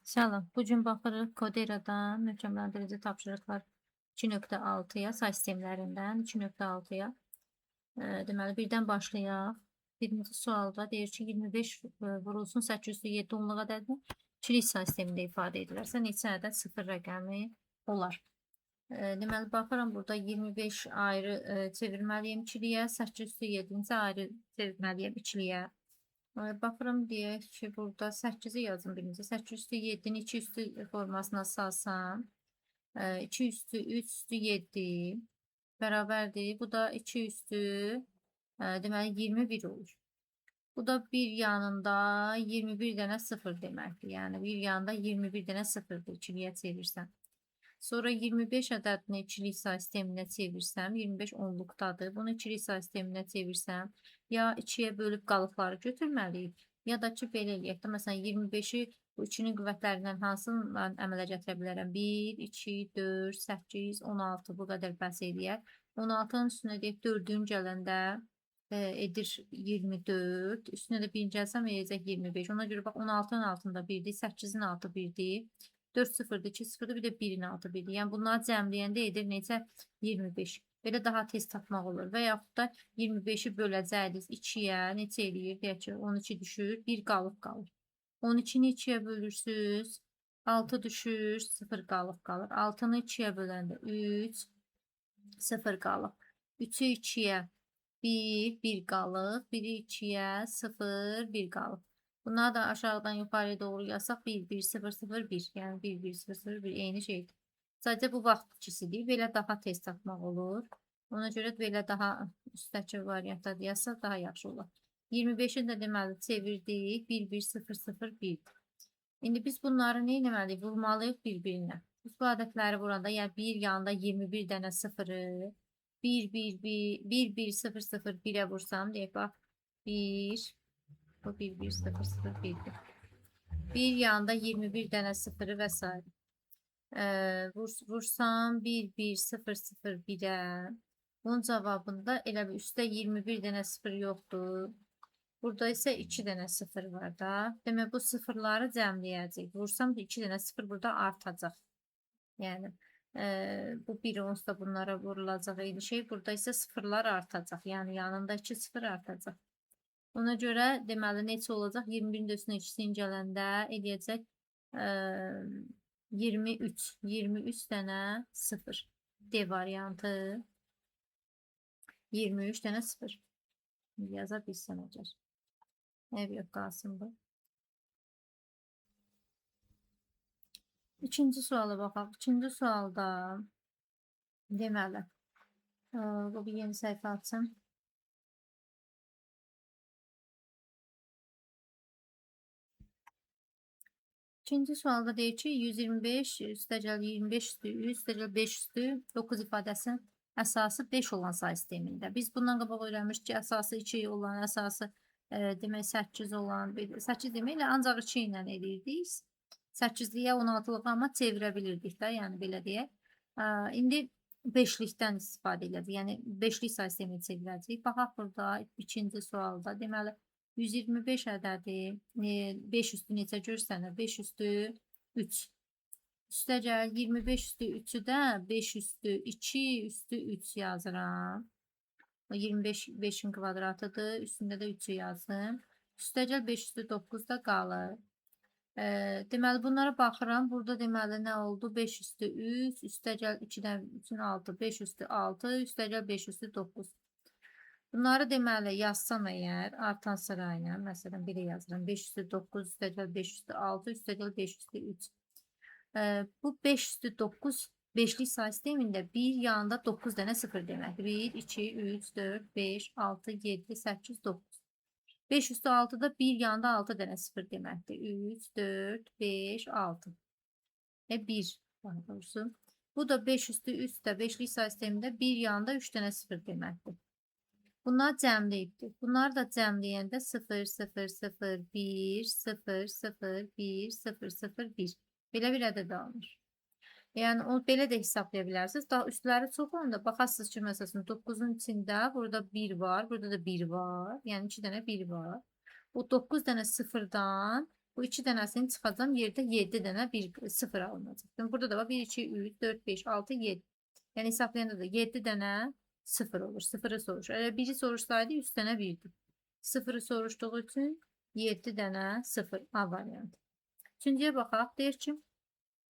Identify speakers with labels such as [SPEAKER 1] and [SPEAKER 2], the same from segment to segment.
[SPEAKER 1] Salam. Bu gün baxırıq Codera'dan möhkəmləndirici tapşırıqlar 2.6-ya, say sistemlərindən 2.6-ya. Deməli, birdən başlayaq. Birinci sualda deyir ki, 25 vurulsun 807 onluq ədədini ikilik say sistemində ifadə edilərsə, neçə ədəd sıfır rəqəmi olar? Deməli, baxıram burada 25 ayrı çevirməliyim ikiliyə, 807-ni isə ayrı çevirməliyim ikiliyə. Baxıram deyək ki, burada 8-i yazın birinci. 8 üstü 7-ni 2 üstü formasına salsam, 2 üstü 3 üstü 7 bərabərdir. Bu da 2 üstü deməli 21 olur. Bu da bir yanında 21 dənə 0 deməkdir. Yəni bir yanında 21 dənə 0-dır ikiliyə çevirsəm. Sonra 25 ədədini ikilik say sisteminə çevirsəm, 25 onluqdadır. Bunu ikilik say sisteminə çevirsəm, ya 2-yə bölüb qalıqları götürməliyik, ya da ki, belə eləyək də, məsələn, 25-i bu 2-nin qüvvətlərindən hansından əmələ gətirə bilərəm? 1, 2, 4, 8, 16 bu qədər bəhs eləyər. 16-nın üstünə deyək, 4-ün gələndə edir 24. Üstünə də 1 gəlsəm, eləyəcək 25. Ona görə bax, 16-nın altında 1-dir, 8-in altı 1-dir. 4 sıfırdır, 2 sıfırdır, bir də 1-in altı 1-dir. Yəni bunları cəmləyəndə edir necə? 25. Belə daha tez tapmaq olur. Və yaxud da 25-i böləcəyiz 2-yə, neçə eləyir? Deyək ki, 12 düşür, 1 qalıq qalır. 12-ni 2-yə bölürsünüz, 6 düşür, 0 qalıq qalır. 6-nı 2-yə böləndə 3, 0 qalıq. 3-ü 2-yə 1, 1 qalıq. 1-i 2-yə 0, 1 qalıq. Bunları da aşağıdan yukarıya doğru yazsaq 1, 1, 0, 0, 1. Yəni 1, 1, 0, 0, 1 eyni şeydir. Sadəcə bu vaxt ikisidir. Belə daha tez tapmaq olur. Ona görə belə daha üstdəki variantda yazsaq daha yaxşı olar. 25-i də deməli çevirdik. 1, 1, 0, 0, 1. İndi biz bunları nə etməliyik? Vurmalıyıq bir-birinə. Bu adətləri vuranda, yəni bir yanında 21 dənə sıfırı 1, 1, 1, 1, 1, 0, 0, 1-ə vursam, deyək bax 1, bu 1, 1, 0, 0, 1'dir. Bir yanda 21 dənə sıfırı və s. Vursam 1, 1, 0, 0, 1-ə. Bunun cavabında elə bir üstdə 21 dənə sıfır yoxdur. Burada isə 2 dənə sıfır var da. Demək bu sıfırları cəmləyəcək. Vursam 2 dənə sıfır burada artacaq. Yəni bu 1 onsuz da bunlara vurulacaq eyni şey. Burada isə sıfırlar artacaq. Yəni yanında 2 sıfır artacaq. Ona görə deməli neçə olacaq? 21-in də üstünə 2-sin gələndə eləyəcək 23. 23 dənə 0. D variantı. 23 dənə 0. Yaza bilsən hocam. Ev yox qalsın bu. İkinci suala baxaq. İkinci sualda deməli bu bir yeni səhifə açsın. İkinci sualda deyir ki, 125 üstəgəl 25 üstü 3 üstəgəl 5 üstü 9 ifadəsinin əsası 5 olan say sistemində. Biz bundan qabaq öyrənmişdik ki, əsası 2 olan, əsası demək 8 olan, 8 deməklə ancaq 2 ilə edirdik. 8-liyə 16-lığa amma çevirə bilirdik də, yəni belə deyək. İndi 5-likdən istifadə edəcəyik, yəni 5-lik say sistemini çevirəcəyik. Baxaq burada ikinci sualda, deməli 125 ədədi 5 üstü necə görsənir? 5 üstü 3. Üstəgəl 25 üstü 3-ü də 5 üstü 2 üstü 3 yazıram. 25 5-in kvadratıdır. Üstündə də 3-ü yazdım. Üstəgəl 5 üstü 9 da qalır. Deməli bunlara baxıram. Burada deməli nə oldu? 5 üstü 3, üstəgəl 2-dən 3-ün 6, 5 üstü 6, üstəgəl 5 üstü 9. Bunları deməli yazsam əgər artan sırayla, məsələn 1-ə yazıram. 5 üstü 9, üstəgəl 5 üstü 6, üstəgəl 5 üstü 3. Bu 5 üstü 9 5'lik say sistemində bir yanında 9 dənə 0 deməkdir. 1, 2, 3, 4, 5, 6, 7, 8, 9. 5 üstü 6'da bir yanında 6 dənə 0 deməkdir. 3, 4, 5, 6. 1 daha doğrusu. Bu da 5 üstü 3 də 5'lik say sistemində bir yanında 3 dənə 0 deməkdir. Bunlar cəmləyibdir. Bunları da cəmləyəndə 0, 0, 0, 1, 0, 0, 1, 0, 0, 1. Belə bir ədəd alınır. Yəni onu belə də hesablaya bilərsiniz. Daha üstləri çox olanda baxarsınız ki, məsələn 9-un içində burada 1 var, burada da 1 var. Yəni 2 dənə 1 var. O 9 dənə 0-dan Bu 2 dənəsini çıxacam. Yerdə 7 dənə 0 alınacaq. Yəni burada da var 1, 2, 3, 4, 5, 6, 7. Yəni hesablayanda da 7 dənə 0 olur. 0'ı soruşur. Əgər 1'i soruşsaydı 100 dənə 1'dir. 0'ı soruşduğu üçün 7 dənə 0 A variantı. Üçüncüyə baxaq. Deyir ki,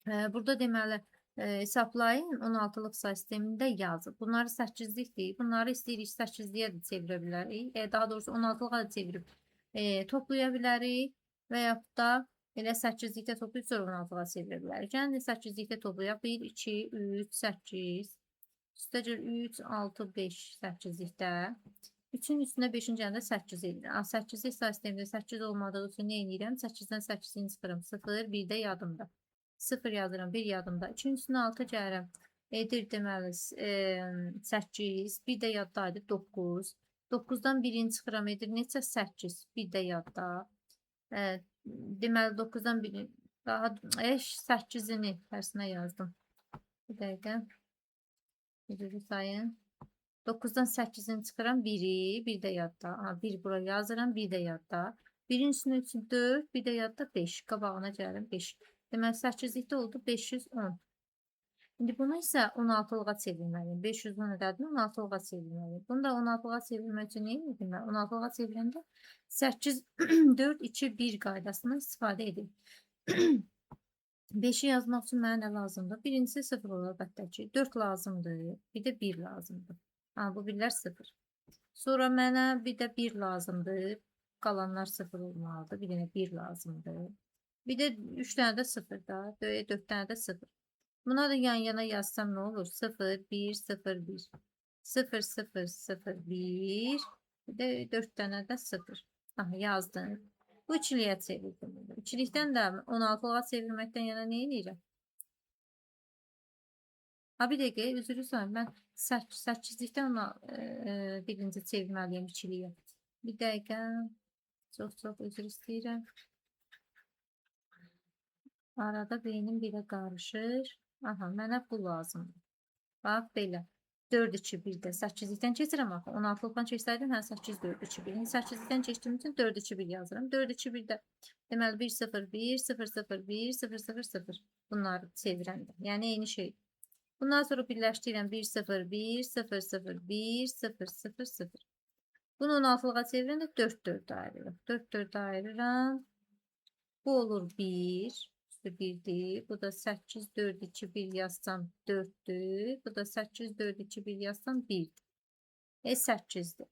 [SPEAKER 1] burada deməli hesablayın 16'lıq say sistemində yazıb. Bunları 8'likdir. Bunları istəyirik 8'liyə də çevirə bilərik. Daha doğrusu 16'lığa da çevirib toplaya bilərik və yaxud da elə 8'likdə toplayıb sonra 16'lığa çevirə bilərik. Yəni 8'likdə toplayaq. 1, 2, 3, 8. Üstəcə 3, 6, 5 8'likdə. 3'ün üstünə 5'in yanında 8 edir. 8'lik say sistemində 8 olmadığı üçün nə edirəm? 8'dən 8'ini çıxırım. 0, 1 də yadımda. 0 yazıram, 1 yadımda. 2'nin üstünə 6 gəlirəm. Edir deməli 8, 1 də yaddaydı 9. 9'dan 1'ini çıxıram edir neçə? 8, 1 də yadda. Deməli 9'dan 1'ini daha 8'ini tərsinə yazdım. Bir dəqiqə. Bir sayın. 9'dan 8'ini çıxıram 1'i, 1 də yadda. 1 bura yazıram, 1 də yadda. 1'in üstünə 3, 4, 1 də yadda 5. Qabağına gəlim 5. Deməli 8'likdə oldu 510. İndi bunu isə 16'lığa çevirməliyim. 510 ədədini 16'lığa çevirməliyim. Bunu da 16'lığa çevirmək üçün nə edirəm? 16'lığa çevirəndə 8, 4, 2, 1 qaydasından istifadə edin. 5'i yazmaq üçün mənə nə lazımdır? Birincisi 0 olur əlbəttə ki. 4 lazımdır. Bir də 1 lazımdır. Bu birlər 0. Sonra mənə bir də 1 lazımdır. Qalanlar 0 olmalıdır. Bir dənə 1 lazımdır. Bir də 3 dənə də 0 da. 4 dənə də 0. Buna da yan yana yazsam nə olur? 0, 1, 0, 1. 0, 0, 0, 1. Bir də 4 dənə də 0. Yazdım. Bu ikiliyə çevirdim. İkilikdən də 16'lığa çevirməkdən yana nə edirəm? Bir dəqiqə, üzr istəyirəm. Mən 8'likdən birinci çevirməliyim ikiliyə. Bir dəqiqə. Çox üzr istəyirəm. Arada beynim belə qarışır. Mənə bu lazımdır. Bax, belə. 4, 2, 1'də 8'likdən keçirəm axı. 16'lıqdan keçsəydim, 8, 4, 2, 1. 8'likdən keçdiyim üçün 4, 2, 1 yazıram. 4, 2, 1'də deməli 1, 0, 1, 0, 0, 1, 0, 0, 0. Bunları çevirəndə. Yəni eyni şey. Bundan sonra birləşdirirəm 1, 0, 1, 0, 0, 1, 0, 0, 0. Bunu 16'lığa çevirəndə 4, 4 ayırırım. 4, 4 ayırıram. Bu olur 1. 1'dir. Bu da 8, 4, 2, 1 yazsam 4'dür. Bu da 8, 4, 2, 1 yazsam 1'dir. 8'dir.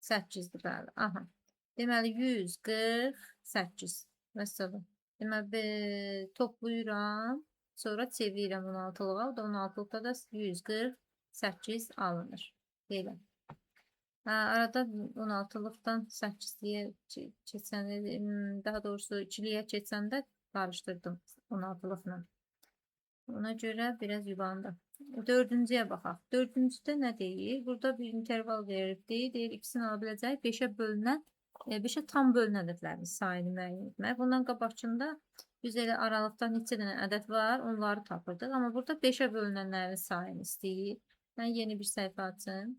[SPEAKER 1] 8'dir bəli. Deməli 148. Məsələn. Deməli toplayıram. Sonra çevirirəm 16'lığa. O da 16'lıqda da 148 alınır. Belə. Arada 16'lıqdan 8'liyə keçəndə, daha doğrusu 2'liyə keçəndə qarışdırdım 16'lıqla. Ona görə biraz yubandı. 4-cüyə baxaq. 4-cüdə nə deyir? Burada bir interval verilibdir. Deyir, ikisini ala biləcək 5'ə bölünən, 5'ə tam bölünən ədədlərin sayını müəyyən etmək. Bundan qabaqçında biz elə aralıqda neçə dənə ədəd var, onları tapırdıq. Amma burada 5'ə bölünənlərin sayını istəyir. Mən yeni bir səhifə açım.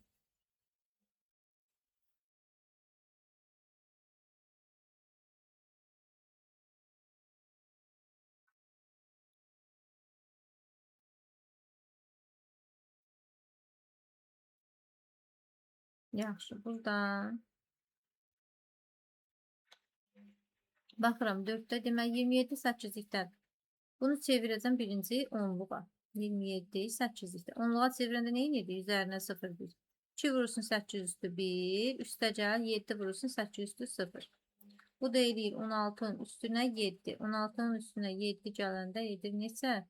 [SPEAKER 1] Yaxşı, buradan baxıram 4'də demək 27 8'likdən. Bunu çevirəcəm birinci 10'luğa. 27 8'likdə. 10'luğa çevirəndə nə edir? Üzərinə 0 1. 2 vurursun 8 üstü 1. Üstəcəl 7 vurursun 8 üstü 0. Bu da edir 16'nın üstünə 7. 16'nın üstünə 7 gələndə edir neçə?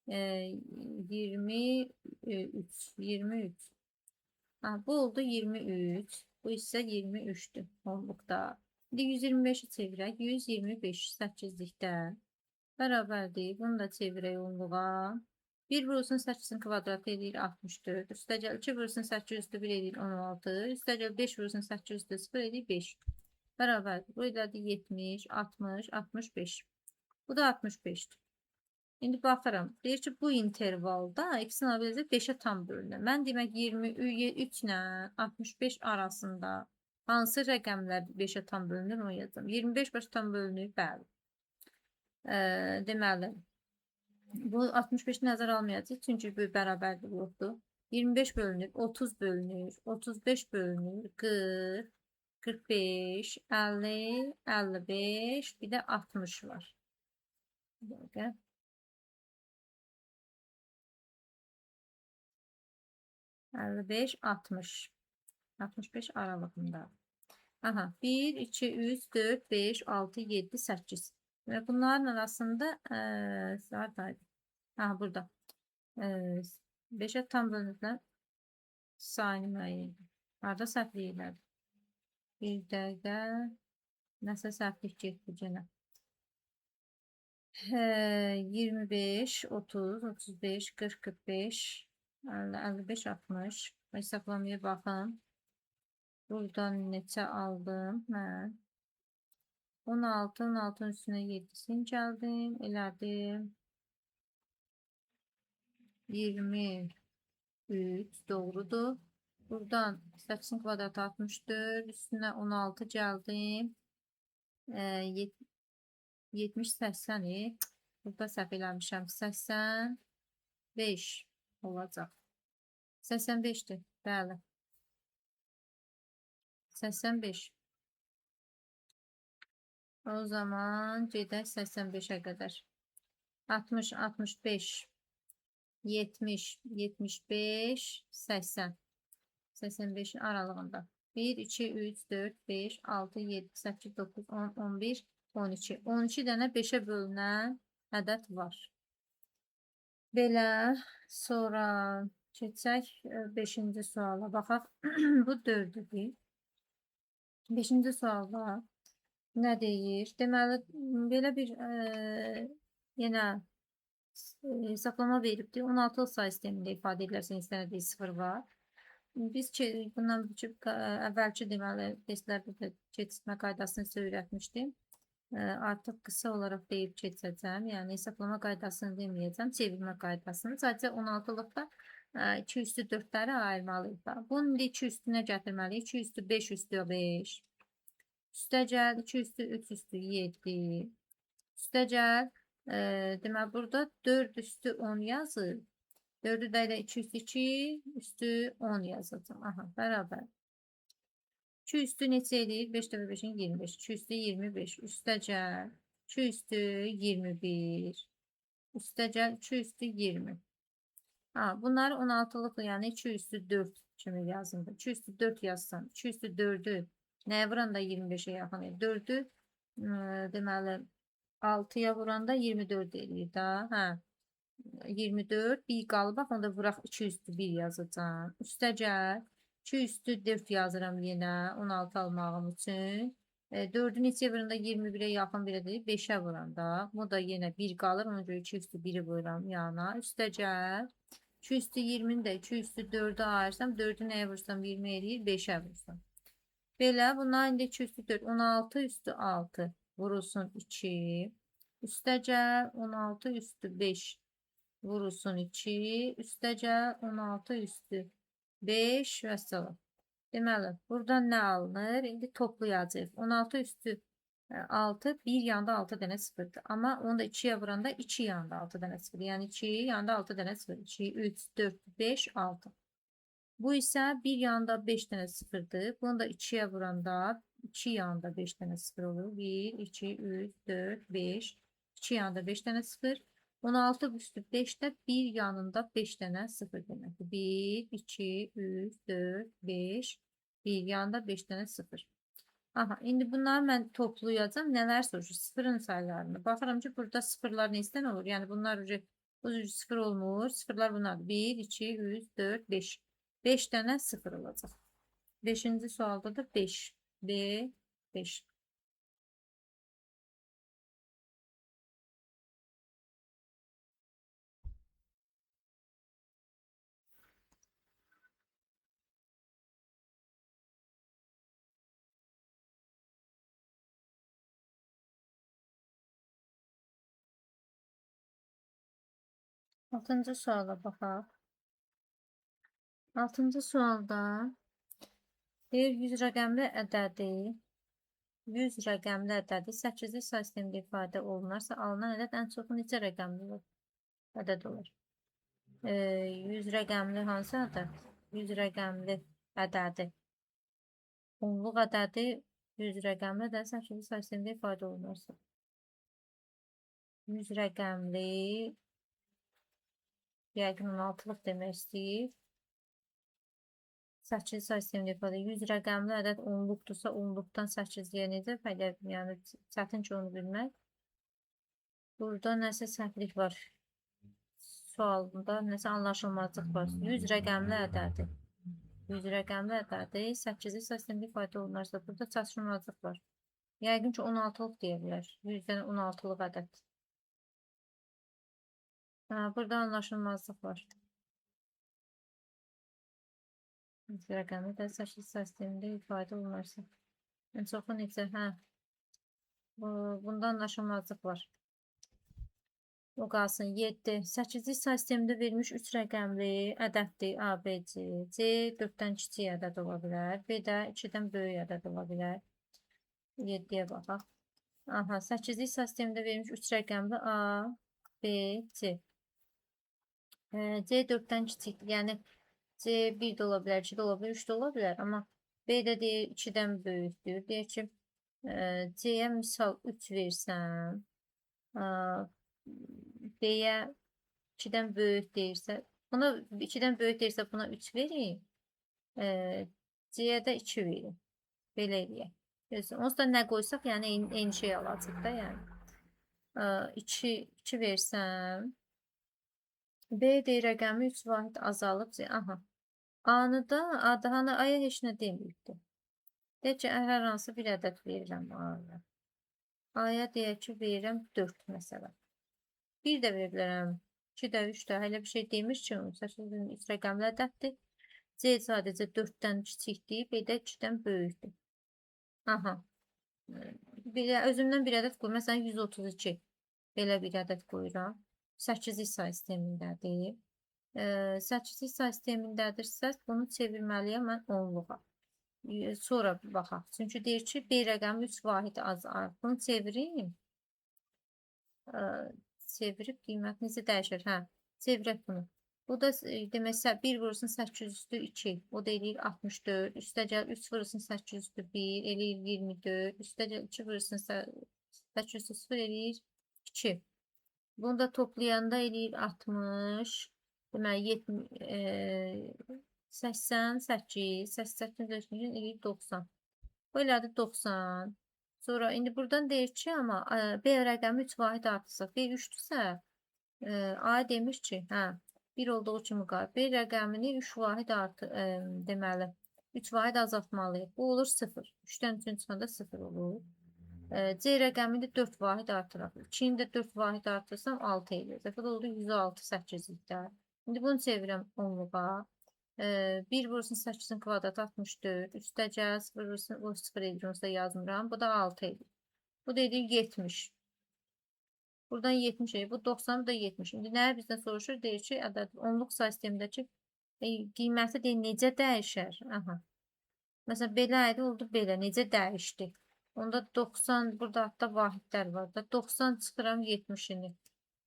[SPEAKER 1] 23. 23. Bu oldu 23. Bu isə 23'dür. 10'lukda. İndi 125'i çevirək. 125 8'likdən bərabərdir. Bunu da çevirək 10'luğa. 1 vurulsun 8'in kvadratı edir 64. Üstəcəl 2 vurulsun 8 üstü 1 edir 16. Üstəcəl 5 vurulsun 8 üstü 0 edir 5. Bərabərdir. Bu da 70, 60, 65. Bu da 65'dir. İndi baxıram. Deyir ki, bu intervalda x-in ala biləcək 5'ə tam bölünür. Mən demək 23 ilə 65 arasında Hansı rəqəmlər 5-ə tam bölünür onu yazdım. 25 5 tam bölünür, bəli. Deməli, bu 65 nəzərə almayacağıq çünki bu bərabərlik yoxdur. 25 bölünür, 30 bölünür, 35 bölünür, 40, 45, 50, 55, bir də 60 var. Bir dəqiqə. 55, 60. 65 aralığında. Aha, 1, 2, 3, 4, 5, 6, 7, 8. Ve bunların arasında zaten aha burada 5'e tam bölünürlər. Saniye. Arada səhvləyirlər. Bir dəqiqə nəsə səhvlik getdi yenə. 25, 30, 35, 40, 45, 50, 55, 60. Hesablamaya baxın. Buradan neçə aldım mən? 16, 16'ın üstüne 7'sini gəldim. Elədim. 23 doğrudur. Buradan 8'in kvadratı 64. Üstüne 16 gəldim. 70, 80'i. Burada səhv eləmişəm. 85 olacaq. 85'dir. Bəli. 85. O zaman gedək 85'e kadar. 60, 65, 70, 75, 80. 85'in aralığında. 1, 2, 3, 4, 5, 6, 7, 8, 9, 10, 11, 12. 12 dənə 5'e bölünən ədəd var. Belə, sonra keçək 5-ci suala. Baxaq, bu 4-dür. 5-ci sualda nə deyir? Deməli, belə bir yenə hesablama veribdir. 16 sayı sistemində ifadə edilərsə istənildiyi 0 var. Biz bundan əvvəlki deməli testlərdə də keçirmə qaydasını sizə öyrətmişdim. Artıq qısa olaraq deyib keçəcəm. Yəni hesablama qaydasını deməyəcəm, çevirmə qaydasını. Sadəcə 16-lıqda 2 üstü 4-ləri ayırmalıyıq da. Bunun 2 üstünə gətirməliyik. 2 üstü 5 üstü 5. Üstə gəl 2 üstü 3 üstü 7. Üstə gəl deməli burada 4 üstü 10 yazır. 4'ü də ilə 2 üstü 2 üstü 10 yazacağım. Aha, bərabər. 2 üstü neçə edir? 5 dəfə 5'in 25. 2 üstü 25. Üstə gəl 2 üstü 21. Üstə gəl 2 üstü 20. Ha, bunları 16'lıqla yəni 2 üstü 4 kimi yazıldı. 2 üstü 4 yazsam 2 üstü 4'ü nəyə vuranda 25'e yaxın edir? 4'ü deməli 6'ya vuranda 24 edir da. Hə. 24 bir qalıb, bax onda vuraq 2 üstü 1 yazacağam. Üstə gəl 2 üstü 4 yazıram yenə 16 almağım üçün. 4'ü neçəyə vuranda 21'e yaxın birədir. 5'ə vuranda bu da yenə 1 qalır. Ona görə 2 üstü 1'i vururam yana. Üstə gəl 2 üstü 20'ni də 2 üstü 4'ə ayırsam 4'ü nəyə vursam 20 eləyir 5'ə vursam. Belə bunlar indi 2 üstü 4 16 üstü 6 vurulsun 2. Üstə gəl 16 üstü 5 vurulsun 2, üstə gəl 16 üstü 5 və salam. Deməli, buradan nə alınır? İndi toplayacağıq. 16 üstü 6, bir yanda 6 dənə sıfırdır. Amma onu da 2'yə vuranda 2 yanda 6 dənə sıfır. Yəni 2 yanda 6 dənə sıfır. 2, 3, 4, 5, 6. Bu isə bir yanda 5 dənə sıfırdır. Bunu da 2'yə vuranda 2 yanda 5 dənə sıfır olur. 1, 2, 3, 4, 5. 2 yanda 5 dənə sıfır. 16 üstü 5'te bir yanında 5 tane 0 demektir. 1, 2, 3, 4, 5. Bir yanında 5 tane 0. Aha, indi bunları mən toplayacağım. Nələr soruşur? Sıfırın sayılarını. Baxıram ki, burada sıfırlar neçədən olur? Yəni bunlar bu sıfır olmur. Sıfırlar bunlar. 1, 2, 3, 4, 5. 5 tane 0 olacaq. 5-ci sualda da 5. B, 5. 6-cı suala baxaq. 6-cı sualda Deyir 100 rəqəmli ədədi 100 rəqəmli ədədi 8-li say sistemində ifadə olunarsa alınan ədəd ən çoxu neçə rəqəmli ədəd olur? 100 rəqəmli hansı ədəd? 100 rəqəmli ədədi. Onluq ədədi 100 rəqəmli ədəd 8-li say sistemində ifadə olunarsa. 100 rəqəmli yəqin 16-lıq demək istəyir. 8 say sistemində ifadə 100 rəqəmli ədəd onluqdursa onluqdan 8-liyə necə fərq, yəni çətin ki onu bilmək. Burada nəsə səhvlik var. Sualında nəsə anlaşılmazlıq var. 100 rəqəmli ədədi 100 rəqəmli ədədi 8-li say sistemində ifadə olunarsa burada çatışmazlıq var. Yəqin ki 16-lıq deyə bilər. 100-dən 16-lıq ədəd. Burada anlaşılmazlıq var. 100 rəqəmi də 8 say sistemində ifadə olunarsa. Ən çoxu neçə? Bunda anlaşılmazlıq var. O qalsın 7. 8-ci say sistemində verilmiş 3 rəqəmli ədəddir A, B, C. C 4-dən kiçik ədəd ola bilər. B də 2-dən böyük ədəd ola bilər. 7-yə baxaq. 8-ci say sistemində verilmiş 3 rəqəmli A, B, C. C 4-dən kiçik, yəni C 1 də ola bilər, 2 də ola bilər, 3 də ola bilər. Amma B də deyir 2-dən böyükdür. Deyir ki, C-yə misal 3 versəm, B-yə 2-dən böyük deyirsə, buna 2-dən böyük deyirsə buna 3 vereyim. C-yə də 2 vereyim. Belə eləyək. Onsuz da nə qoysaq, yəni eyni şey alacaq da, yəni. 2 versəm, B deyir rəqəmi 3 vahid azalıb, A-nı da, A-nı A-ya heç nə deməyibdir. Deyək ki, hər hansı bir ədəd verirəm A-ya. A-ya deyək ki, verirəm 4 məsələn. 1 də verir bilərəm, 2 də, 3 də, hələ bir şey demir ki, 3 rəqəmli ədəddir. C sadəcə 4-dən kiçikdir, B də 2-dən böyükdür. Özümdən bir ədəd qoyum, məsələn 132. Belə bir ədəd qoyuram. 8-ci say sistemindədir. 8-ci say sistemindədirsə, bunu çevirməliyəm mən onluğa. Sonra baxaq. Çünki deyir ki, B rəqəmi 3 vahid azalır. Bunu çevireyim. Çevirib qiymət necə dəyişir? Çevirək bunu. Bu da demək 1 vurulsun 8 üstü 2. O da eləyir 64. Üstə gəl 3 vurulsun 8 üstü 1. Eləyir 24. Üstə gəl 2 vurulsun 8 üstü 0 eləyir 2. Bunu da toplayanda eləyir 60. Deməli 88, 88 eləyir 90. Bu elədi 90. Sonra indi buradan deyir ki, amma B rəqəmi 3 vahid artırsa, B 3-dürsə, A demiş ki, 1 olduğu kimi qalır. B rəqəmini 3 vahid deməli, 3 vahid azaltmalıyıq. Bu olur 0. 3-dən 3-ün çıxanda 0 olur. C rəqəmini 4 vahid artıraq. 2-ni də 4 vahid artırsam 6 eləyir. Zəfər oldu 106 8-likdə. İndi bunu çevirəm onluğa. 1 vurulsun 8-in kvadratı 64. Üstə gəl 0 vurulsun 0 eləyir. Onu da yazmıram. Bu da 6 eləyir. Bu da edir 70. Buradan 70 eləyir. Bu 90, bu da 70. İndi nəyə bizdən soruşur? Deyir ki, onluq say sistemindəki qiyməti deyir, necə dəyişər? Məsələn, belə idi, oldu belə. Necə dəyişdi? Onda 90, burada hatta vahidlər var da. 90 çıxıram 70-ini.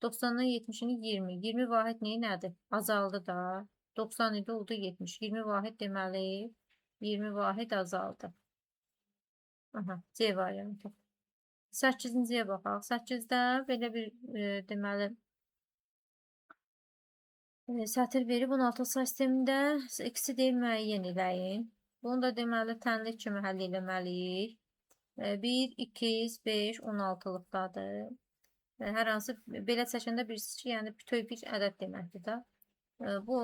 [SPEAKER 1] 90-dan 70-ini 20. 20 vahid nədir? Azaldı da. 90 idi, oldu 70. 20 vahid deməli 20 vahid azaldı. C variantı. 8-ciyə baxaq. 8-də belə bir deməli sətir verib 16 say sistemində x-i deyil müəyyən eləyin. Bunu da deməli tənlik kimi həll eləməliyik. 1, 2, 5, 16-lıqdadır. Hər hansı belə çəkəndə bilirsiniz ki, yəni bütöv bir ədəd deməkdir də. Bu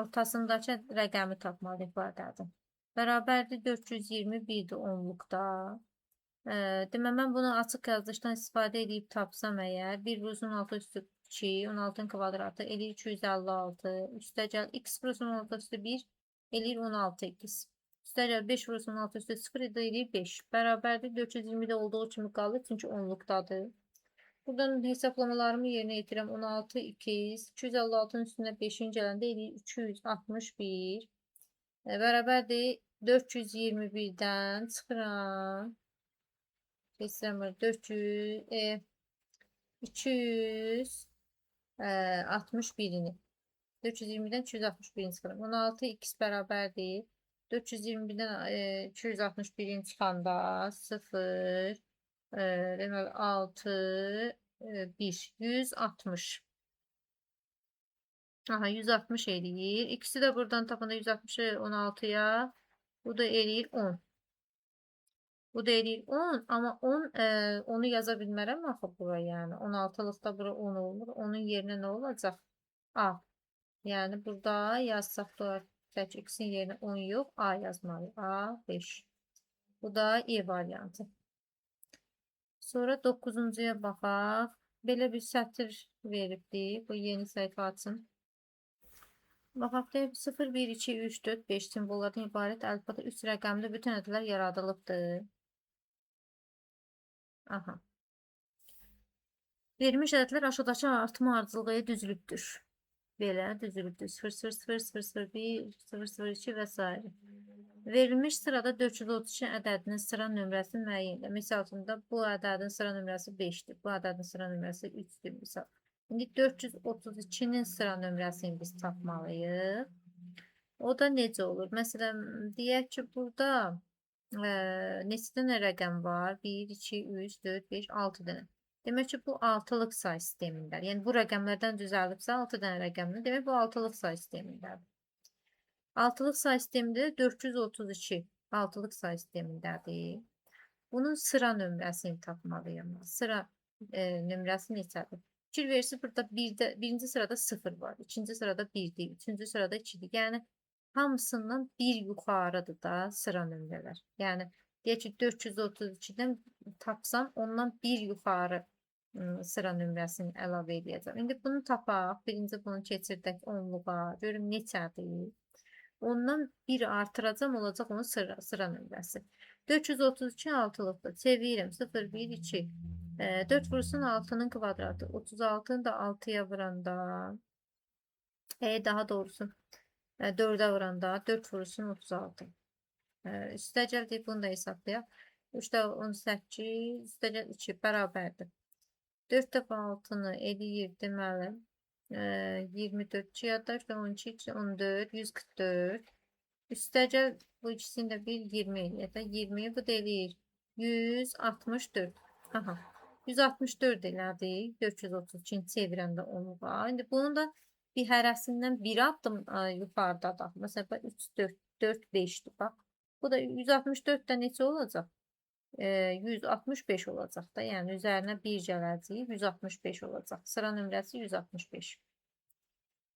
[SPEAKER 1] ortasındakı rəqəmi tapmalıyıq bu ədədin. Bərabərdir 421-dir onluqda. Demə mən bunu açıq yazılışdan istifadə edib tapsam əgər 1 vurulsun 16 üstü 2, 16-ın kvadratı eləyir 256. Üstə gəl x vurulsun 16 üstü 1 eləyir 16x. Üstə gəl 5 vurulsun 16 üstü 0 eləyir 5. Bərabərdir 420-də olduğu kimi qalır çünki onluqdadır. Buradan hesablamalarımı yerinə yetirəm. 16x 256-nın üstünə 5-in gələndə eləyir 261. Bərabərdir 421'dən çıxıram. Keçirəm 400, 261'ini. 420'den 261'ini çıxıram. 16 x bərabərdir. 421'den 261'ini çıxanda 0, deməli 6, 1, 160. Aha 160 eləyir. İkisi de buradan tapanda 160'ı 16'ya. Bu da eləyir 10. Bu da eləyir 10. Ama 10 onu yaza bilmərəm axı bura yəni. 16'lıqda bura 10 olmur. Onun yerine nə olacaq? A. Yani burada yazsaq da tək x'in yerine 10 yox. A yazmalıyıq. A 5. Bu da E variantı. Sonra 9'uncuya baxaq. Belə bir sətir veribdi. Bu yeni sayfa açın. Baxaq da 0, 1, 2, 3, 4, 5 simvollardan ibarət əlifbada 3 rəqəmli bütün ədədlər yaradılıbdır. Aha. Verilmiş ədədlər aşağıdakı artma ardıcılığı düzülübdür. Belə düzülübdür. 0, 0, 0, 0, 0, 1, 0, 0, 2 və s. Verilmiş sırada 432 ədədinin sıra nömrəsi müəyyəndir. Misal üçün də bu ədədin sıra nömrəsi 5'dir. Bu ədədin sıra nömrəsi 3'dür. Misal. İndi 432'nin sıra nömrəsini biz tapmalıyıq. O da necə olur? Məsələn, deyək ki, burada neçə dənə rəqəm var? 1, 2, 3, 4, 5, 6 dənə. Demək ki, bu 6'lıq say sistemindədir. Yəni bu rəqəmlərdən düzəldibsə 6 dənə rəqəmdir. Demək bu 6'lıq say sistemindədir. 6'lıq say sistemində 432 6'lıq say sistemindədir. Bunun sıra nömrəsini tapmalıyım. Sıra nömrəsi neçədir? Fikir verirsiniz, burada birinci sırada 0 var. İkinci sırada 1'dir. Üçüncü sırada 2'dir. Yəni hamısından bir yuxarıdır da sıra nömrələr. Yəni deyək ki 432'dən tapsam ondan bir yuxarı sıra nömrəsini əlavə edəcəm. İndi bunu tapaq. Birinci bunu keçirdək 10'luğa. Görüm neçədir? Ondan bir artıracam, olacaq onun sıra nömrəsi. 432 6'lıqdır. Çevirirəm. 0, 1, 2. 4 vursun 6'nın kvadratı. 36'nı da 6'ya vuranda. Daha doğrusu 4'e vuranda 4 vursun 36. Üstəcəl deyib bunu da hesablayaq. 3'də 18, üstəcəl 2 bərabərdir. 4 dəfə 6'nı eləyir deməli. 24 2'ya da 12, 14, 144. Üstəcəl bu ikisini də bir 20 ya da 20 bu da eləyir 164. Aha. 164 elədi. 432'ni çevirəndə 10'luğa. İndi bunun da bir hərəsindən bir addım yuxarıdadır. Məsələn 3, 4, 4, 5'dir. Bax. Bu da 164'də neçə olacaq? 165 olacaq da. Yəni üzərinə 1 gələcək. 165 olacaq. Sıra nömrəsi 165.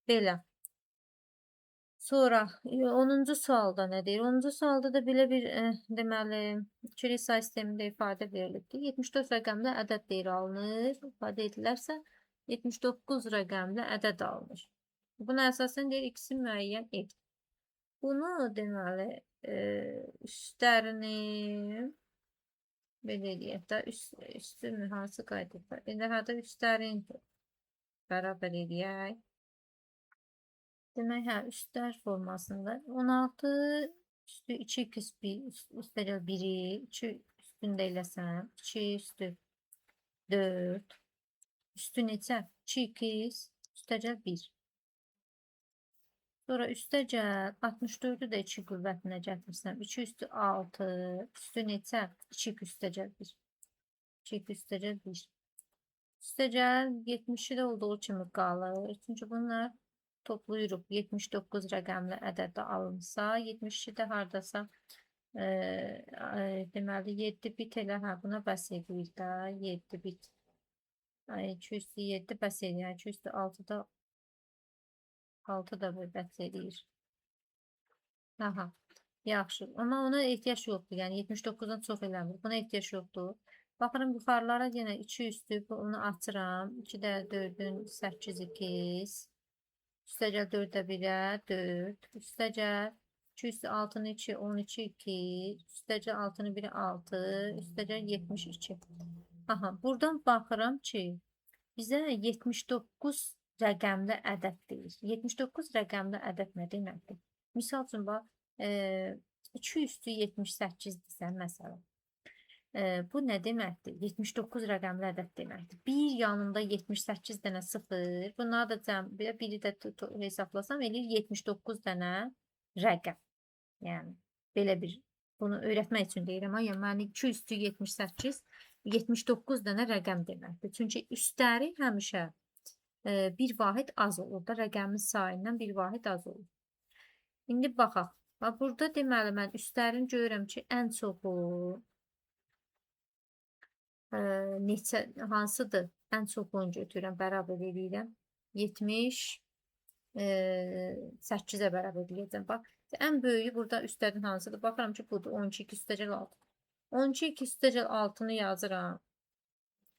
[SPEAKER 1] Belə. Sonra 10-cu sualda nə deyir? 10-cu sualda da belə bir deməli ikili say sistemində ifadə verilibdir. 74 rəqəmli ədəd deyir alınır. İfadə edilərsə 79 rəqəmli ədəd alınır. Buna əsasən deyir x-i müəyyən et. Bunu deməli üstlərini belə eləyək də üstünü hansı qaydada? İndi hərdə üstlərin bərabər eləyək. Demək, üstlər formasında 16 üstü 2x1 üstəcəl 1'i 2 üstündə eləsəm 2 üstü 4 üstü neçə? 2x üstəcəl 1. Sonra üstəcəl 64'ü də 2 qüvvətinə gətirsəm 2 üstü 6 üstü neçə? 2 üstəcəl 1. 2 üstəcəl 1. Üstəcəl 70'i də olduğu kimi qalır. Çünki bunlar toplayırıq. 79 rəqəmli ədədə alınsa, 72 də hardasa deməli 7 bit elə buna bəs edir də 7 bit. 207 bəs edir. 206 da 6 da bəs edir. Aha. Yaxşı. Amma ona ehtiyac yoxdur. Yəni 79'dan çox eləmir. Buna ehtiyac yoxdur. Baxıram yuxarılara yenə 2 üstü bunu açıram. 2 də 4'ün 8 2. Üstəcəl 4'ə 1'ə 4. Üstəcəl 2 üstü 6'nı 2 12 2. Üstəcəl 6'nı 1'ə 6. Üstəcəl 72. Aha, buradan baxıram ki bizə 79 rəqəmli ədəd deyir. 79 rəqəmli ədəd nə deməkdir? Misal üçün bax 2 üstü 78-dirsə məsələn. Bu nə deməkdir? 79 rəqəmli ədəd deməkdir. Bir yanında 78 dənə 0. Bunları da cəm, biri də hesablasam eləyir 79 dənə rəqəm. Yəni belə bir bunu öyrətmək üçün deyirəm. Yəni 2 üstü 78 79 dənə rəqəm deməkdir. Çünki üstləri həmişə bir vahid az olur da, rəqəmin sayından bir vahid az olur. İndi baxaq. Burada deməli mən üstlərini görürəm ki, ən çoxu neçə hansıdır? Ən çoxunu götürürəm, bərabər edirəm. 78-ə bərabər edəcəm. Bax, ən böyüyü burada üstlərin hansıdır? Baxıram ki, budur. 12 üstəgəl 6. 12 üstəgəl 6-nı yazıram.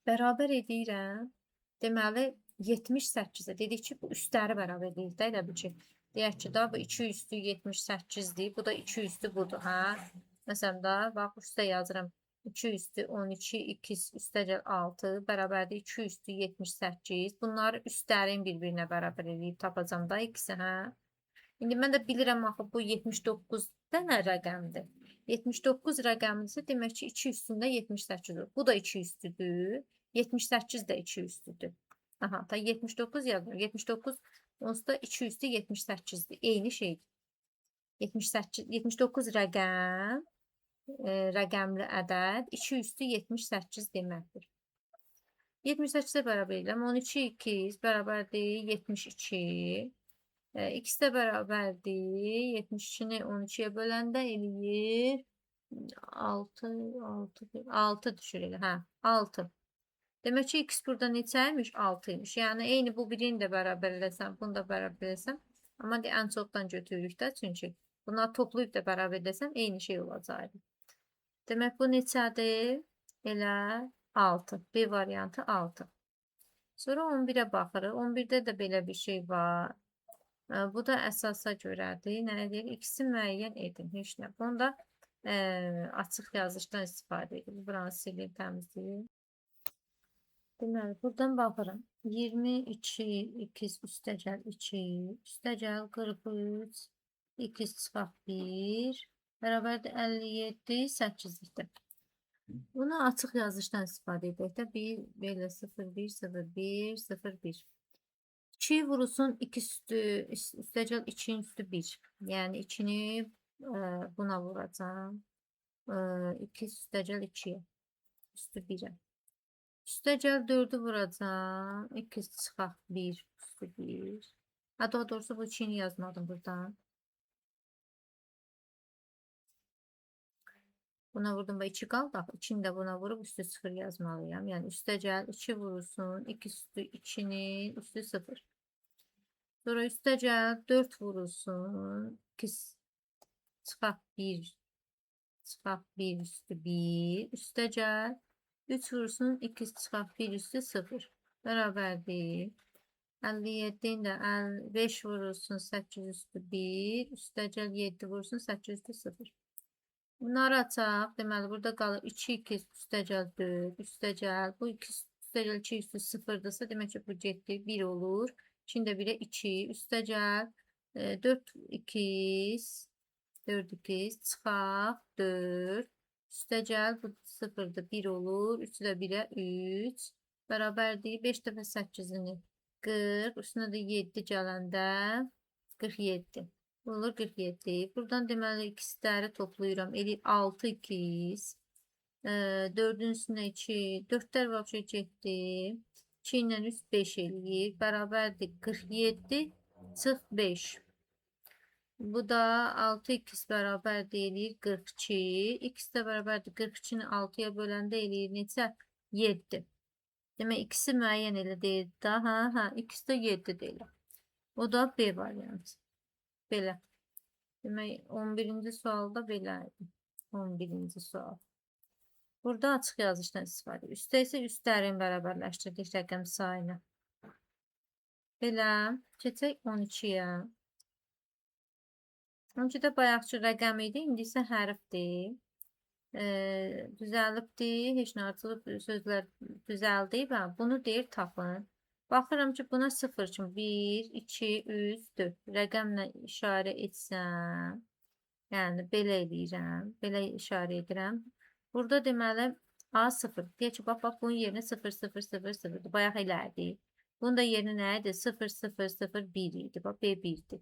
[SPEAKER 1] Bərabər edirəm. Deməli 78-ə. Dedik ki, bu üstləri bərabər edir də, elə bil ki. Deyək ki, da bu 2 üstü 78-dir. Bu da 2 üstü budur, hə? Məsələn da, bax, üstə yazıram. 2 üstü 12, 2 üstəgəl 6 bərabərdir 2 üstü 78. Bunları üstlərin bir-birinə bərabər edib tapacam da ikisi, hə? İndi mən də bilirəm axı bu 79 dənə rəqəmdir. 79 rəqəmdirsə demək ki 2 üstündə 78-dir. Bu da 2 üstüdür. 78 də 2 üstüdür. Aha, ta 79 yazıram. 79 onsuz da 2 üstü 78-dir. Eyni şeydir. 79 rəqəmli ədəd 2 üstü 78 deməkdir. 78-ə bərabər edirəm. 12 2 bərabərdir 72. İkisi də bərabərdir. 72-ni 12-yə böləndə eləyir 6 düşür elə. Hə, 6. Demək ki, x burada neçəymiş? 6-ymış. Yəni, eyni bu birini də bərabər eləsəm, bunu da bərabər eləsəm. Amma ən çoxdan götürürük də, çünki bunları toplayıb da bərabər eləsəm, eyni şey olacaqdır. Demək, bu neçədir? Elə 6. B variantı 6. Sonra 11-ə baxırıq. 11-də də belə bir şey var. Bu da əsasa görədir. Nə deyək? X-i müəyyən edin. Heç nə. Bunu da açıq yazışdan istifadə edir. Buranı silib təmizləyib. Deməli, buradan baxırım. 22 2 üstəgəl 2 üstəgəl 43 2 çıxaq 1 bərabərdir 57 8-likdə. Bunu açıq yazışdan istifadə edək də. 1 belə 0 1 0 1 0 1. 2 vurulsun 2 üstəgəl 2-nin üstü 1. Yəni 2-ni buna vuracam. 2 üstəgəl 2-yə. Üstü 1-ə. Üstəgəl 4-ü vuracam. 2 çıxaq 1 üstü 1. Ha, daha doğrusu bu 2-ni yazmadım buradan. Buna vurdum və 2 qaldı. 2-ni də buna vurub üstü 0 yazmalıyam. Yəni üstəgəl 2 vurulsun 2 üstü 2-nin üstü 0. Sonra üstəgəl 4 vurulsun 2 çıxaq 1 çıxaq 1 üstü 1. Üstəgəl 3 vurulsun 2 çıxaq 1 üstü 0. Bərabərdir. 57-nin də 5 vurulsun 8 üstü 1. Üstəgəl 7 vurulsun 8 üstü 0. Bunları açaq. Deməli, burada qalır 2 2 üstəgəl 4 üstəgəl. Bu 2 üstəgəl 2 üstü 0-dırsa demək ki, bu getdi 1 olur. Şimdi 1'e 2 üstəgəl 4 2 4 2 çıxaq 4 üstəgəl bu 0'dır 1 olur. 3'ü də 1'e 3 bərabərdir 5 dəfə 8'ini 40 üstünə də 7 gələndə 47 olur 47. Buradan deməli ikisləri toplayıram. Eləyir 6 2 4'ün üstünə 2 4'lər vəbşə getdi. 2 ilə 3 5 eləyir. Bərabərdir 47 çıx 5. Bu da 6 2 bərabərdir eləyir 42. X də bərabərdir 42-ni 6'ya böləndə eləyir neçə? 7. Demək ikisi müəyyən elə deyil də. Hə, ikisi də 7 deyil. O da B variantı. Belə. Demək 11-ci sualda belə idi. 11-ci sual. Burada açıq yazışdan istifadə edir. Üstə isə üstlərin bərabərləşdirdik rəqəm sayını. Belə. Keçək 12-yə. 12-də bayaqçı rəqəm idi. İndi isə hərfdir. Düzəlibdir. Heç nə artıq sözlər düzəldib. Bunu deyir tapın. Baxıram ki buna 0 kimi 1, 2, 3, 4 rəqəmlə işarə etsəm. Yəni belə eləyirəm, belə işarə edirəm. Burada deməli A0. Deyək ki, bax bunun yerinə 0 0 0 0 bayaq elədi. Bunun da yerinə nə idi? 0 0 0 1 idi. Bax B1-dir.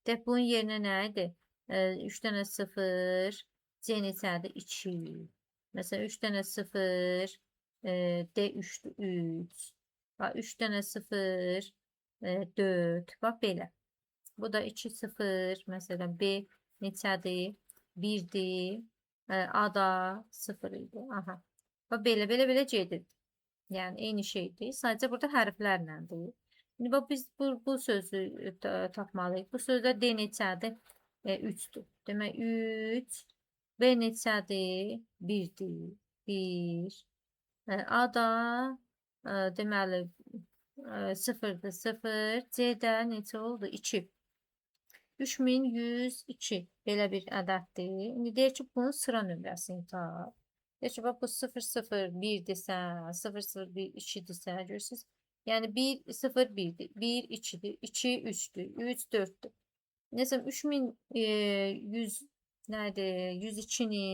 [SPEAKER 1] Deyək bunun yerinə nə idi? 3 dənə 0 C neçədir? 2. Məsələn 3 dənə 0 D3-dür 3. Bax 3 dənə 0 4. Bax belə. Bu da 2 0 məsələn B neçədir? 1-dir. A da 0 idi. Aha. Və belə gedir. Yəni eyni şeydir. Sadəcə burada hərflərləndir. İndi bax biz bu sözü tapmalıyıq. Bu sözdə D neçədir? 3-dür. Demək 3 B neçədir? 1-dir. 1. A da deməli 0-dır. 0. C-də neçə oldu? 2. 3102 belə bir ədəddir. İndi deyək ki, bunun sıra nömrəsini tap. Deyək ki, bax bu 001-dirsə, 002-dirsə, görürsünüz? Yəni 1 0 1-dir, 1 2-dir, 2 3-dür, 3 4-dür. Məsələn 3100 nədir? 102-ni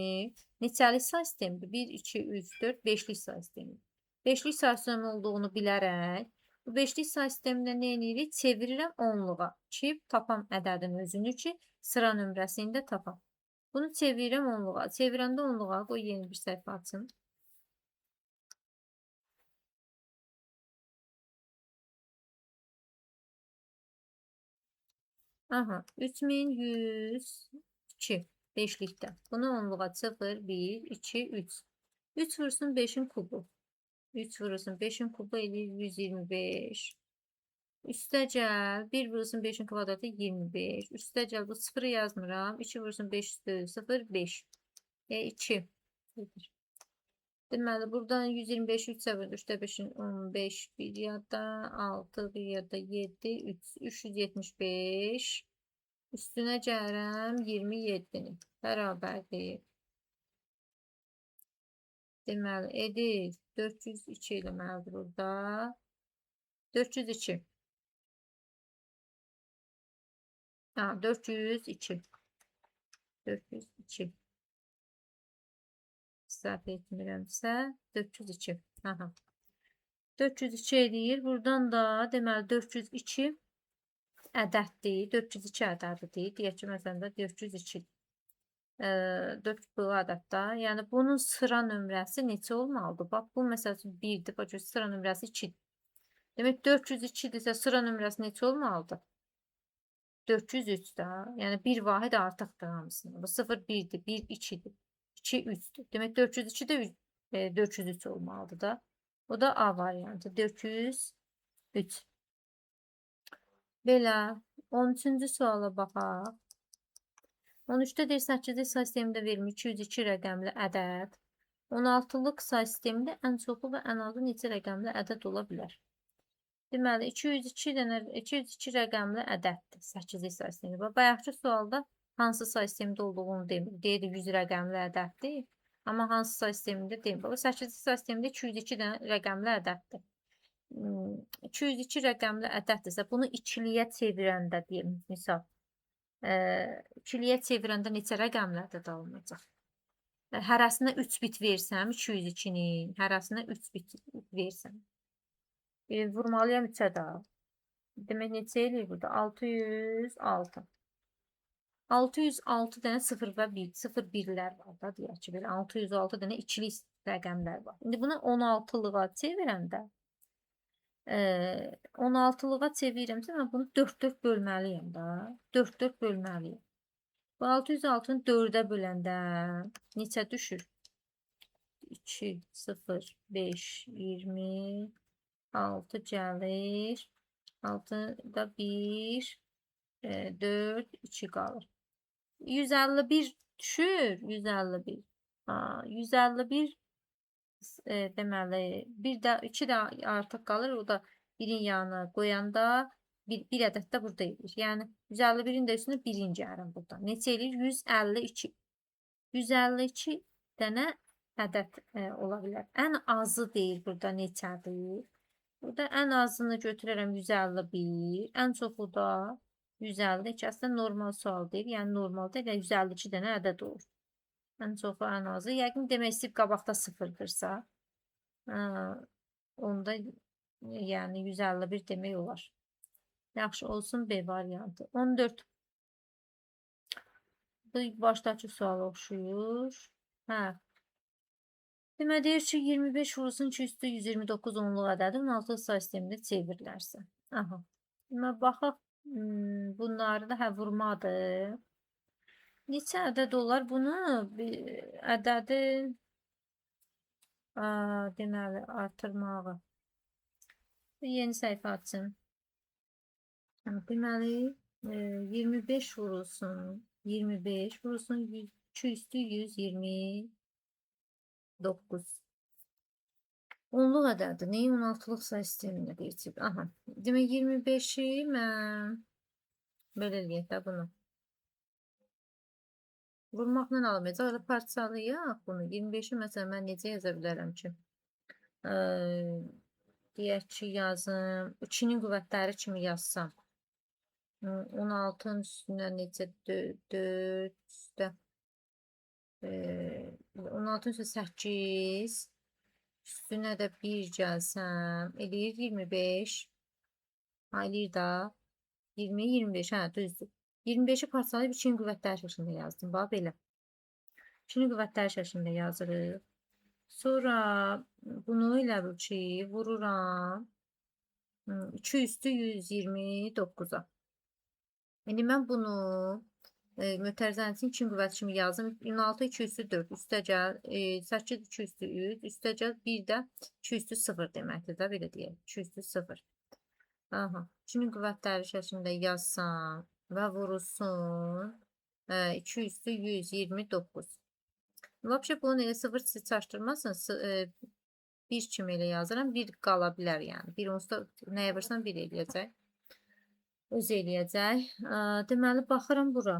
[SPEAKER 1] neçəlik say sistemidir? 1 2 3 4 5-lik say sistemidir. 5-lik say sistemi olduğunu bilərək bu 5-lik say sistemində nə edirik? Çevirirəm onluğa ki, tapam ədədin özünü ki, sıra nömrəsini də tapam. Bunu çevirirəm onluğa. Çevirəndə onluğa qoy yeni bir səhifə açım. Aha, 3102 5-likdə. Bunu onluğa 0, 1, 2, 3. 3 vursun 5-in kubu. 3 vurursun 5'in kubu eləyir 125. Üstəcəl 1 vurursun 5'in kvadratı 25. Üstəcəl bu 0'ı yazmıram. 2 vurursun 5 üstü 0 5. 2. Deməli buradan 125 3 səvir 3'də 5'in 15 bir yada 6 bir yada 7 3 375. Üstünə gəlirəm 27'ni. Bərabərdir. Deməli edir 402 eləməlidir burada. 402. Ha, 402. 402. Səhv etmirəmsə 402. Aha. 402 eləyir. Buradan da deməli 402 ədəddir. 402 ədədidir. Deyək ki, məsələn də 402. 4 bu ədəddə. Yəni bunun sıra nömrəsi neçə olmalıdır? Bax bu məsəl üçün 1-dir. Bax sıra nömrəsi 2-dir. Demək 402-dirsə sıra nömrəsi neçə olmalıdır? 403 də. Yəni bir vahid artıqdır hamısında. Bu 0 1-dir, 1 2-dir, 2 3-dür. Demək 402 də 403 olmalıdır da. O da A variantı. 403. Belə 13-cü suala baxaq. 13'də deyir 8-lik say sistemində verilmiş 202 rəqəmli ədəd. 16-lıq say sistemində ən çoxu və ən azı neçə rəqəmli ədəd ola bilər? Deməli 202 rəqəmli ədəddir 8-lik say sistemində. Bayaqki sualda hansı say sistemində olduğunu demir. Deyir 100 rəqəmli ədəddir. Amma hansı say sistemində demir. 8-lik say sistemində 202 dənə rəqəmli ədəddir. 202 rəqəmli ədəddirsə bunu ikiliyə çevirəndə deyim misal. İkiliyə çevirəndə neçə rəqəmli ədəd alınacaq? Hərəsinə 3 bit versəm 202-nin, hərəsinə 3 bit versəm. Vurmalıyam 3-ə də. Demək neçə eləyir burada? 606. 606 dənə 0 və 1, 0 1-lər var da deyək ki, belə 606 dənə ikili rəqəmlər var. İndi bunu 16-lığa çevirəndə 16-lığa çevirirəmsə mən bunu 4-4 bölməliyəm da. 4-4 bölməliyəm. Bu 606-nı 4-ə böləndə neçə düşür? 2, 0, 5, 20, 6 gəlir. 6-da 1, 4, 2 qalır. 151 düşür. 151. 151 deməli 2 də artıq qalır. O da 1-in yanına qoyanda bir ədəd də burada edir. Yəni 151-in də üstünə 1-in gəlir burada. Neçə eləyir? 152. 152 dənə ədəd ola bilər. Ən azı deyir burada neçədir? Burada ən azını götürərəm 151. Ən çoxu da 152 aslında normal sual deyil. Yəni normalda elə 152 dənə ədəd olur. Ən çoxu, ən azı. Yəqin demək istəyib qabaqda sıfırdırsa, onda yəni 151 demək olar. Yaxşı olsun B variantı. 14. Bu başdakı suala oxşuyur. Hə. Demək deyir ki, 25 vurulsun 2 üstü 129 onluq ədədi 16 say sistemində çevrilərsə. Aha. Demək, baxaq, bunları da vurmadır. Neçə ədəd olar? Bunu ədədi deməli artırmağı. Yeni səhifə açın. Deməli 25 vurulsun 25 vurulsun 2 üstü 129. Onluq ədədi. Neyi 16-lıq say sisteminə deyəcək? Aha. Demək 25-i mən belə eləyək də bunu. Vurmaqla almayacaq. Elə parçalayaq bunu. 25-i məsələn mən necə yaza bilərəm ki? Deyək ki, yazım. 2-nin qüvvətləri kimi yazsam. 16-ın üstünə necə 4 üstə 16-ın üstə 8 üstünə də 1 gəlsəm eləyir 25 eləyir da 20-25 düzdür. 25-i parçalayıb 2-nin qüvvətləri şəklində yazdım. Bax belə. 2-nin qüvvətləri şəklində yazırıq. Sonra bunu elə bil ki vururam 2 üstü 129-a. Yəni mən bunu mütərizənin 2-nin qüvvəti kimi yazdım. 16 2 üstü 4 üstə gəl 8 2 üstü 3 üstə gəl 1 də 2 üstü 0 deməkdir də belə deyək. 2 üstü 0. Aha. 2-nin qüvvətləri şəklində yazsam və vurulsun 2 üstü 129. Vəbşə bunun elə 0 siz çaşdırmasın. 1 kimi elə yazıram. 1 qala bilər yəni. 1 onsuz da nəyə vursan 1 eləyəcək. Öz eləyəcək. Deməli baxıram bura.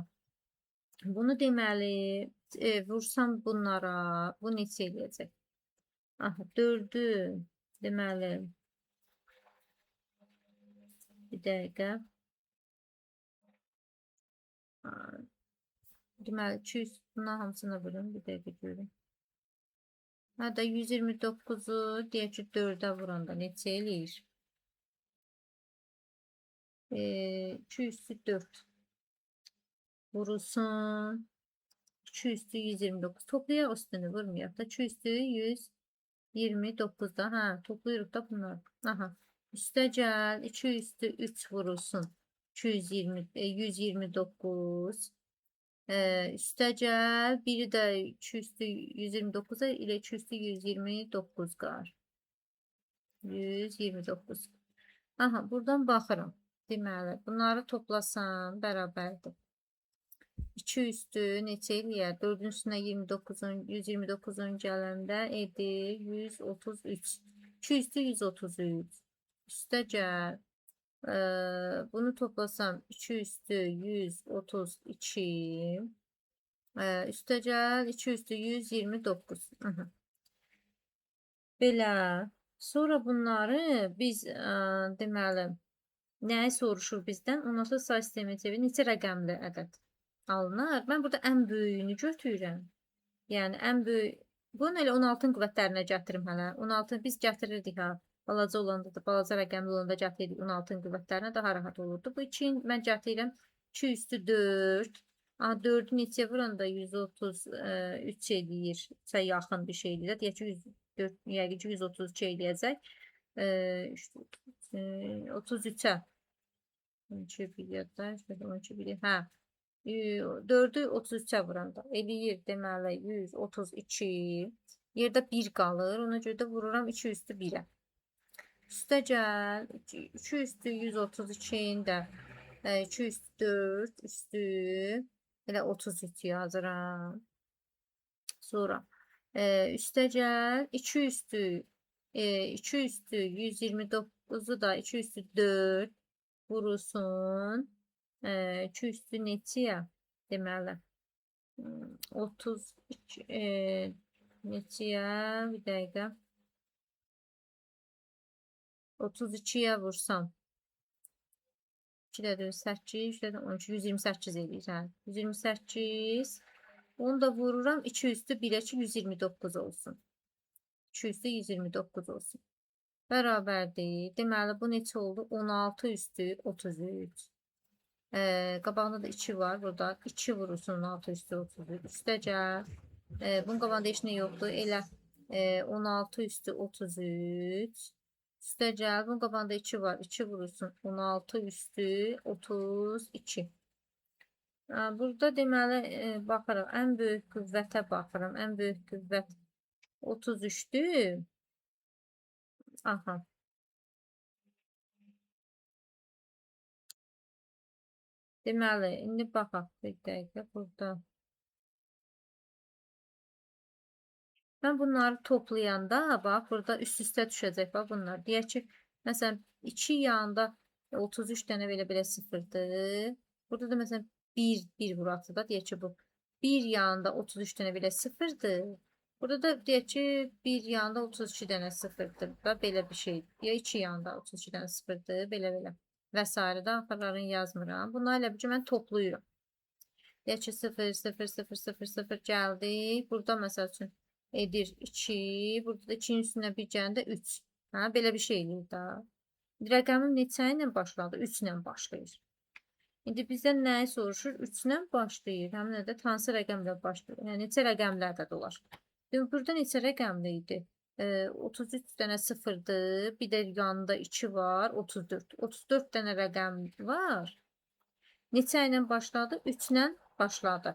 [SPEAKER 1] Bunu deməli vursam bunlara bu neçə eləyəcək? Aha 4'ü deməli bir dəqiqə. Deməli 200 bundan hamısını vurum bir dəqiqə görüm. Hətta 129'u deyək ki 4'ə vuranda neçə eləyir? 2 üstü 4 vurulsun 2 üstü 129 toplayaq üstünü vurmayaq da 2 üstü 129'da toplayırıq da bunlar. Aha. Üstə gəl 2 üstü 3 vurulsun 129 üstə gəl biri də 2 üstü 129'a ilə 2 üstü 129 qar 129. Aha buradan baxırım. Deməli, bunları toplasam bərabərdir. 2 üstü neçə eləyər? 4'ün üstünə 129'un gələndə edir 133. 2 üstü 133. Üstə gəl. Bunu toplasam 2 üstü 132. Üstə gəl 2 üstü 129. Belə. Sonra bunları biz deməli nəyi soruşur bizdən? Ondan sonra say sistemi çevirir. Neçə rəqəmli ədəd alınır? Mən burada ən böyüyünü götürürəm. Yəni ən böyük. Bunu elə 16'ın qüvvətlərinə gətirim hələ. 16'ı biz gətirirdik ha. Balaca olanda da, balaca rəqəmli olanda gətirirdik 16'ın qüvvətlərinə daha rahat olurdu. Bu 2'yi mən gətirirəm 2 üstü 4. 4'ü neçə vuranda 133 eləyir. Yaxın bir şey eləyir. Deyək ki 104, yəqin ki 132 eləyəcək. 33'ə. 12 bilyatda, 12 bilyat. Hə. 4'ü 33'ə vuranda eləyir deməli 132. Yerdə 1 qalır. Ona görə də vururam 2 üstü 1'ə. Üstə gəl 2 üstü 132'nin də 2 üstü 4 üstü elə 33 yazıram. Sonra üstə gəl 2 üstü 129'u da 2 üstü 4 vurulsun 2 üstü neçəyə? Deməli 32 neçəyə? Bir dəqiqə 32'yə vursam 2 ilə 4 8, 3 ilə 13 128 eləyir. Hə, 128. Onu da vururam 2 üstü 1-ə ki 129 olsun. 2 üstü 129 olsun. Bərabərdir. Deməli bu neçə oldu? 16 üstü 33. Qabağında da 2 var. Burada 2 vurursun 16 üstü 33. Üstə gəl. Bunun qabağında heç nə yoxdur. Elə 16 üstü 33. Üstə gəl. Bunun qabağında 2 var. 2 vurursun 16 üstü 32. Burada deməli baxırıq. Ən böyük qüvvətə baxıram. Ən böyük qüvvət 33'dür. Aha. Deməli, indi baxaq bir dəqiqə burada. Ben bunları toplayanda bax burada üst-üstə düşəcək bax bunlar. Deyək ki, məsələn 2 yanında 33 dənə belə sıfırdır. Burada da məsələn 1 burası da deyək ki bu 1 yanında 33 dənə belə sıfırdır. Burada da deyək ki 1 yanında 32 dənə sıfırdır da belə bir şey. Ya 2 yanında 32 dənə sıfırdır belə. Və s. da axırlarını yazmıram. Bunlarla bircə mən toplayıram. Deyək ki 0 0 0 0 0 gəldi. Burada məsəl üçün edir 2. Burada da 2'nin üstünə bir gəndə 3. Hə, belə bir şey eləyir da. Rəqəmim neçə ilə başladı? 3 ilə başlayır. İndi bizdən nəyi soruşur? 3 ilə başlayır. Həmin də hansı rəqəmlə başlayır? Yəni neçə rəqəmlər də dolar. Burada neçə rəqəmli idi? 33 dənə sıfırdır. Bir də yanında 2 var. 34. 34 dənə rəqəm var. Neçə ilə başladı? 3 ilə başladı.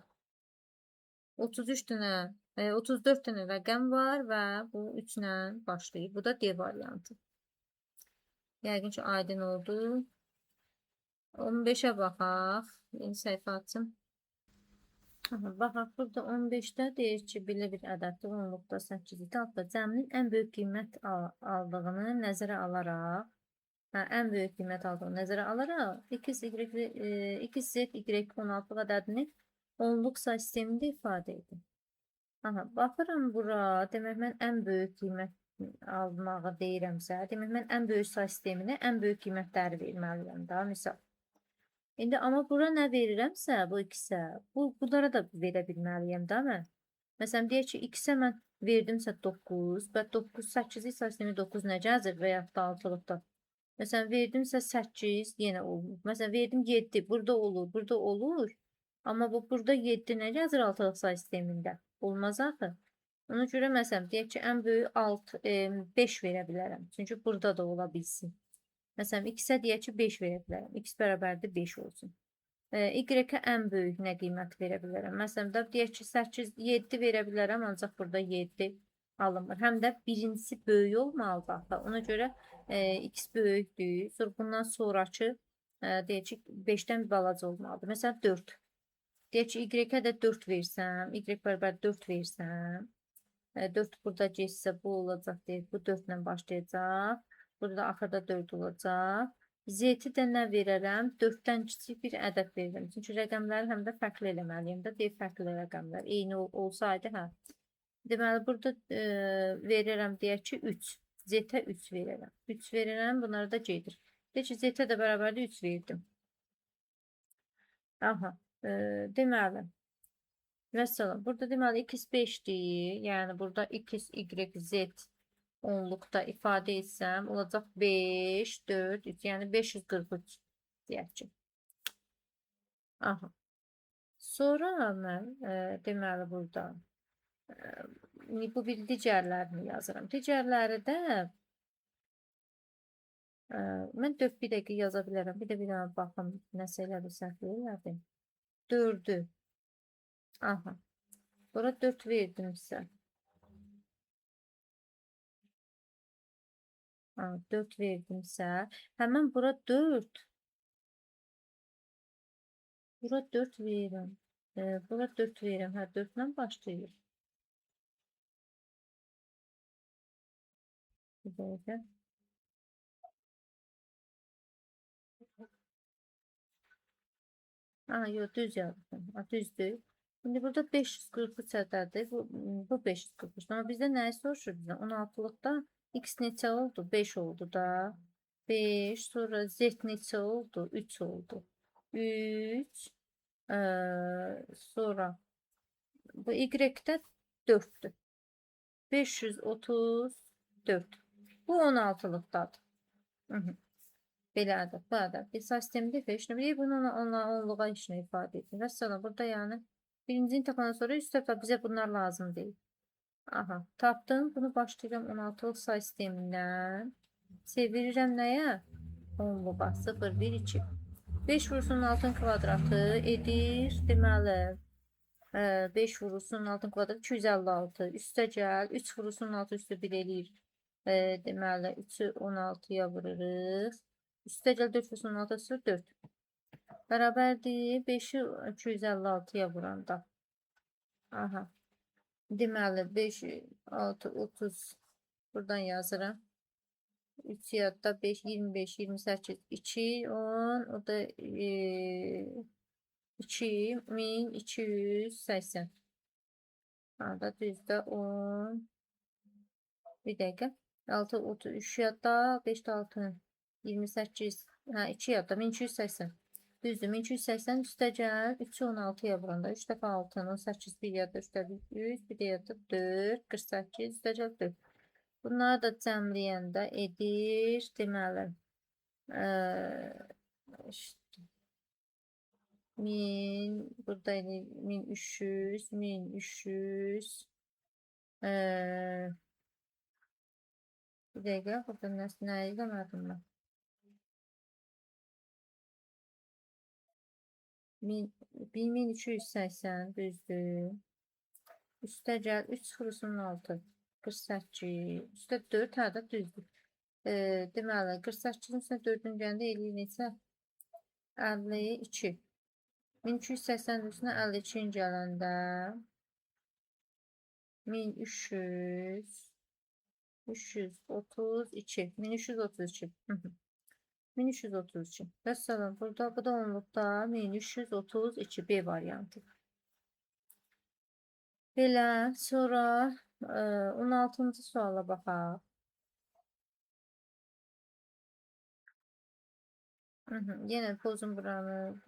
[SPEAKER 1] 33 dənə, 34 dənə rəqəm var və bu 3 ilə başlayır. Bu da D variantı. Yəqin ki, aydın oldu. 15'ə baxaq. Yeni səhifə açım. Baxaq, burada 15'də deyir ki, belə bir ədəddir, 10.8 altda cəminin ən böyük qiymət aldığını nəzərə alaraq, ən böyük qiymət aldığını nəzərə alaraq, x, z, y 16 ədədini onluq say sistemində ifadə edir. Baxıram bura, demək mən ən böyük qiymət almağı deyirəmsə, demək mən ən böyük say sisteminə ən böyük qiymətləri verməliyəm da, misal. İndi amma bura nə verirəmsə, bu x-ə, bunlara da verə bilməliyəm da mən. Məsələn, deyək ki, x-ə mən verdimsə 9, və 9, 8 isə sistemi 9 nə gəzir və yaxud da altılıqda. Məsələn, verdimsə 8, yenə olur. Məsələn, verdim 7, burada olur. Amma burada 7 nə gəzir altılıq say sistemində? Olmaz axı. Ona görə məsələn, deyək ki, ən böyük 5 verə bilərəm. Çünki burada da ola bilsin. Məsələn, x-ə deyək ki, 5 verə bilərəm. X bərabərdir 5 olsun. Y-ə ən böyük nə qiymət verə bilərəm? Məsələn, deyək ki, 8, 7 verə bilərəm, ancaq burada 7 alınmır. Həm də birincisi böyük olmalıdır. Ona görə x böyükdür. Sonra bundan sonraki deyək ki, 5-dən bir balaca olmalıdır. Məsələn, 4. Deyək ki, y-ə də 4 versəm, y bərabər 4 versəm, 4 burada geçsə bu olacaq deyək, bu 4 ilə başlayacaq. Burada axırda 4 olacaq. Z-i də nə verərəm? 4-dən kiçik bir ədəd verirəm. Çünki rəqəmləri həm də fərqli eləməliyəm də. Deyək, fərqli rəqəmlər. Eyni olsaydı, hə. Deməli, burada verirəm, deyək ki, 3. Z-ə 3 verirəm. 3 verirəm, bunları da gedir. Deyək ki, Z-ə də bərabərdə 3 verdim. Aha, deməli. Məsələn, burada deməli, x 5-dir. Yəni, burada x, y, z onluqda ifadə etsəm, olacaq 5, 4, 3, yəni 543 deyək ki. Aha. Sonra mən deməli burada bu bir digərlərini yazıram. Digərləri də mən 4 bir dəqiqə yaza bilərəm. Bir də bir dənə baxım, nəsə elə bir səhv eləyərdim. 4'ü. Aha. Bura 4 verdimsə. 4 verdimsə, həmən bura 4. Bura 4 verirəm. Bura 4 verirəm. Hə, 4 ilə başlayır. Bir dəqiqə. Yox, düz yazdım. Düzdür. Şimdi burada 543 ədədir. Bu 543. Amma bizdə nəyi soruşur bizdən? 16'lıqda x neçə oldu? 5 oldu da. 5, sonra Z neçə oldu? 3 oldu. 3, sonra bu Y-də 4'tür. 534. Bu 16'lıqdadır. Belədir. Burada bir sistemdə işini bilir. Bunu onluğa işini ifadə edir. Mesela burada yani birincini tapandan sonra üst tərəfə bizə bunlar lazım değil. Aha, tapdım. Bunu başlayacağım 16'lıq say sistemindən. Çevirirəm nəyə? Onluğa. 0, 1, 2. 5 vursun altın kvadratı edir. Deməli 5 vurulsun altın kvadratı 256. Üstə gəl. 3 vurulsun altı üstə 1 eləyir. Deməli 3'ü 16'ya vururuz. Üstə gəl 4 vurulsun altı üstə 4. Bərabərdir 5'i 256'ya vuranda. Aha. Deməli 5, 6, 30. Buradan yazıram. 3 yadda 5, 25, 28, 2, 10. O da 2280. Arada düzde 10. Bir dakika. 6, 33 yadda 5 6. 28. Ha 2 yadda 1280. Düzdür 1280 üstə gəl. 3'ü 16'ya vuranda 3 dəfə 6, 18 bir yadda 3 dəfə 3 bir də yadda 4, 48 üstə gəl 4. Bunları da cəmləyəndə edir. Deməli işte 1000 burada 1300 1300 bir dəqiqə burada nə eləmədim mən 1280 düzdür. Üstə gəl 3 vurulsun 6 48 üstə 4 hə də düzdür. Deməli 48-in üstə 4-ün gəndə eləyir neçə? 52. 1280 üstünə 52-in gələndə 1300 332 1332 1332. Mesela burada bu da onluqda 1332 B variantı. Belə sonra 16-cı suala baxaq. Yenə pozun buranı.